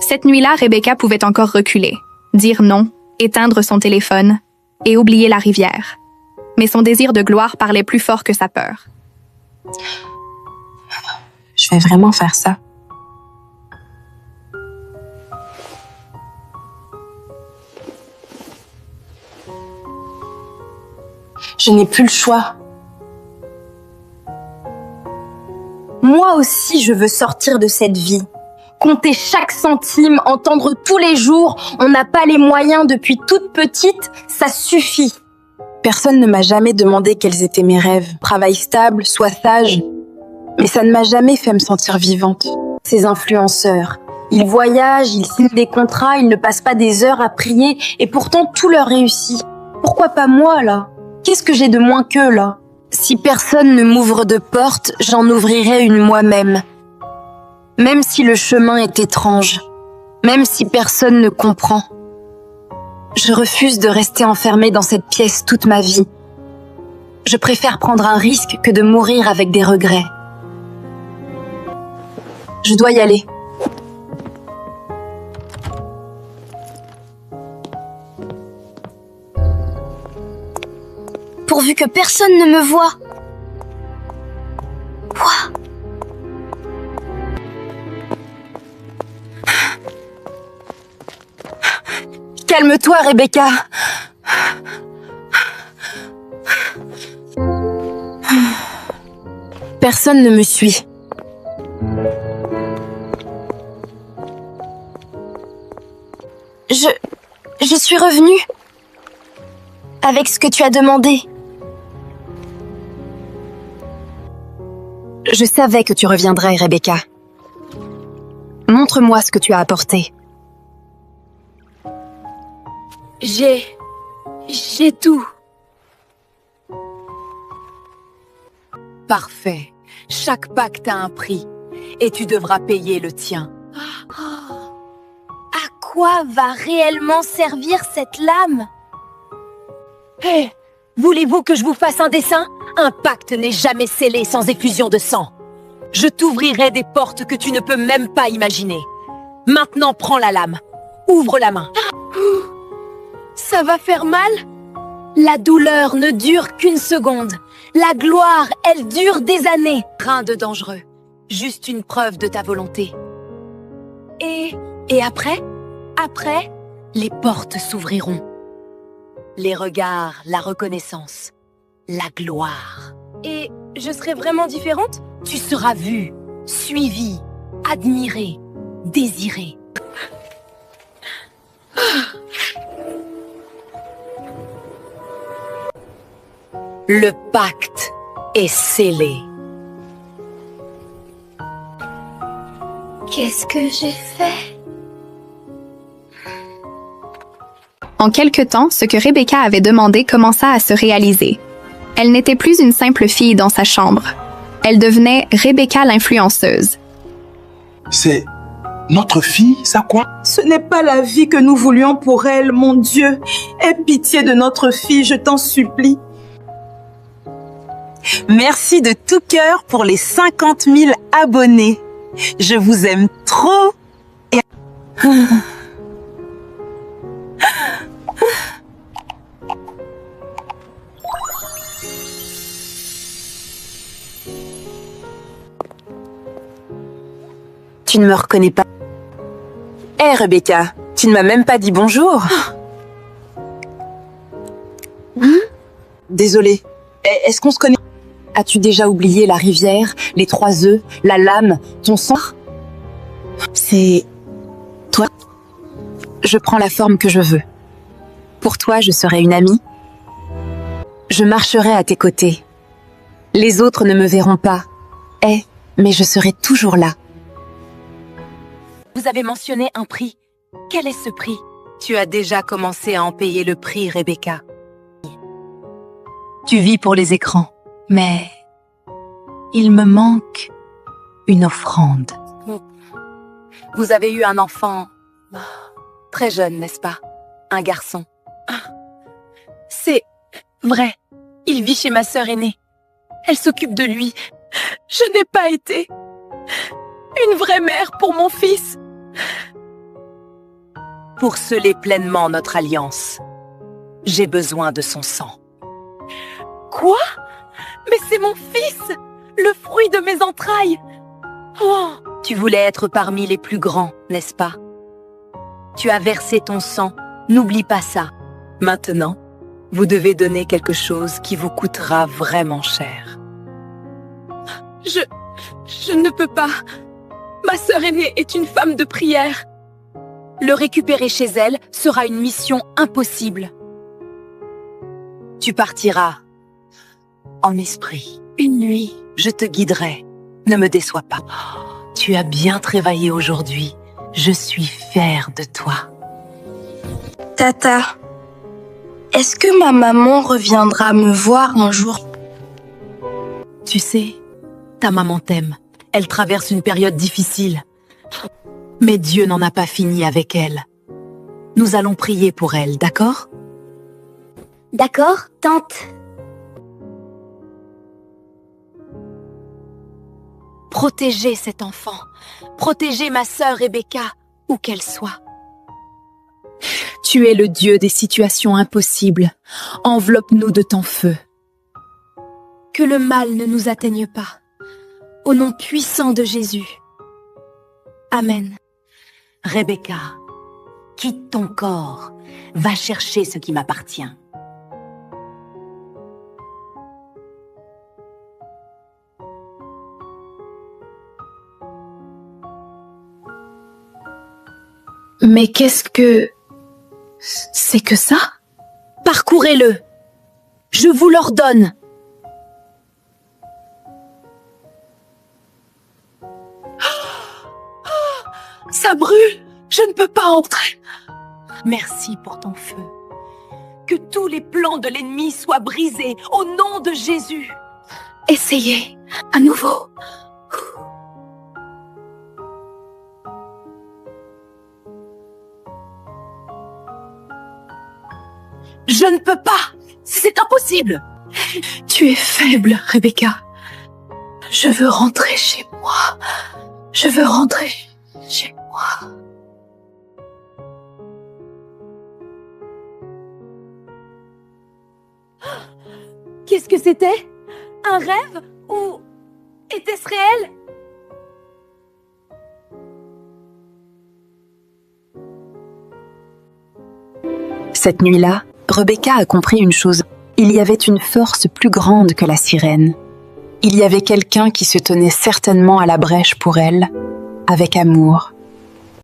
Cette nuit-là, Rebecca pouvait encore reculer, dire non, éteindre son téléphone et oublier la rivière. Mais son désir de gloire parlait plus fort que sa peur. Je vais vraiment faire ça. Je n'ai plus le choix. Moi aussi, je veux sortir de cette vie. Compter chaque centime, entendre tous les jours, on n'a pas les moyens depuis toute petite, ça suffit. Personne ne m'a jamais demandé quels étaient mes rêves. Travail stable, sois sage. Mais ça ne m'a jamais fait me sentir vivante. Ces influenceurs, ils voyagent, ils signent des contrats, ils ne passent pas des heures à prier et pourtant tout leur réussit. Pourquoi pas moi, là? Qu'est-ce que j'ai de moins qu'eux, là? Si personne ne m'ouvre de porte, j'en ouvrirai une moi-même. Même si le chemin est étrange, même si personne ne comprend. Je refuse de rester enfermée dans cette pièce toute ma vie. Je préfère prendre un risque que de mourir avec des regrets. Je dois y aller. Pourvu que personne ne me voie. Quoi? Calme-toi, Rebecca. Personne ne me suit. Je suis revenue. Avec ce que tu as demandé. Je savais que tu reviendrais, Rebecca. Montre-moi ce que tu as apporté. J'ai tout. Parfait. Chaque pacte a un prix. Et tu devras payer le tien. À quoi va réellement servir cette lame? Hé, voulez-vous que je vous fasse un dessin? Un pacte n'est jamais scellé sans effusion de sang. Je t'ouvrirai des portes que tu ne peux même pas imaginer. Maintenant, prends la lame. Ouvre la main. Ça va faire mal? La douleur ne dure qu'une seconde. La gloire, elle dure des années. Rien de dangereux. Juste une preuve de ta volonté. Et après? Après, les portes s'ouvriront. Les regards, la reconnaissance, la gloire. Et je serai vraiment différente? Tu seras vue, suivie, admirée, désirée. Le pacte est scellé. Qu'est-ce que j'ai fait? En quelque temps, ce que Rebecca avait demandé commença à se réaliser. Elle n'était plus une simple fille dans sa chambre. Elle devenait Rebecca l'influenceuse. C'est notre fille, ça quoi? Ce n'est pas la vie que nous voulions pour elle, mon Dieu. Aie pitié de notre fille, je t'en supplie. Merci de tout cœur pour les 50 000 abonnés. Je vous aime trop. Et... Tu ne me reconnais pas. Hé, Rebecca, tu ne m'as même pas dit bonjour. Désolée. Est-ce qu'on se connaît? As-tu déjà oublié la rivière, les 3 œufs, la lame, ton sang? C'est... toi? Je prends la forme que je veux. Pour toi, je serai une amie. Je marcherai à tes côtés. Les autres ne me verront pas. Mais je serai toujours là. Vous avez mentionné un prix. Quel est ce prix? Tu as déjà commencé à en payer le prix, Rebecca. Tu vis pour les écrans, mais il me manque une offrande. Vous avez eu un enfant très jeune, n'est-ce pas? Un garçon. C'est vrai. Il vit chez ma sœur aînée. Elle s'occupe de lui. Je n'ai pas été une vraie mère pour mon fils. pour sceller pleinement notre alliance. J'ai besoin de son sang. Quoi? Mais c'est mon fils, le fruit de mes entrailles. Oh, tu voulais être parmi les plus grands, n'est-ce pas? Tu as versé ton sang, n'oublie pas ça. Maintenant, vous devez donner quelque chose qui vous coûtera vraiment cher. Je ne peux pas. Ma sœur aînée est une femme de prière. Le récupérer chez elle sera une mission impossible. Tu partiras en esprit. Une nuit, je te guiderai. Ne me déçois pas. Tu as bien travaillé aujourd'hui. Je suis fière de toi. Tata, est-ce que ma maman reviendra me voir un jour? Tu sais, ta maman t'aime. Elle traverse une période difficile. Mais Dieu n'en a pas fini avec elle. Nous allons prier pour elle, d'accord? D'accord, tante. Protégez cet enfant. Protégez ma sœur Rebecca, où qu'elle soit. Tu es le Dieu des situations impossibles. Enveloppe-nous de ton feu. Que le mal ne nous atteigne pas. Au nom puissant de Jésus. Amen. Rebecca, quitte ton corps. Va chercher ce qui m'appartient. Mais qu'est-ce que... c'est que ça? Parcourez-le. Je vous l'ordonne. Ça brûle. Je ne peux pas entrer. Merci pour ton feu. Que tous les plans de l'ennemi soient brisés au nom de Jésus. Essayez, à nouveau. Je ne peux pas. C'est impossible. Tu es faible, Rebecca. Je veux rentrer chez moi. Je veux rentrer chez moi. Qu'est-ce que c'était? Un rêve? Ou était-ce réel? Cette nuit-là, Rebecca a compris une chose. Il y avait une force plus grande que la sirène. Il y avait quelqu'un qui se tenait certainement à la brèche pour elle, avec amour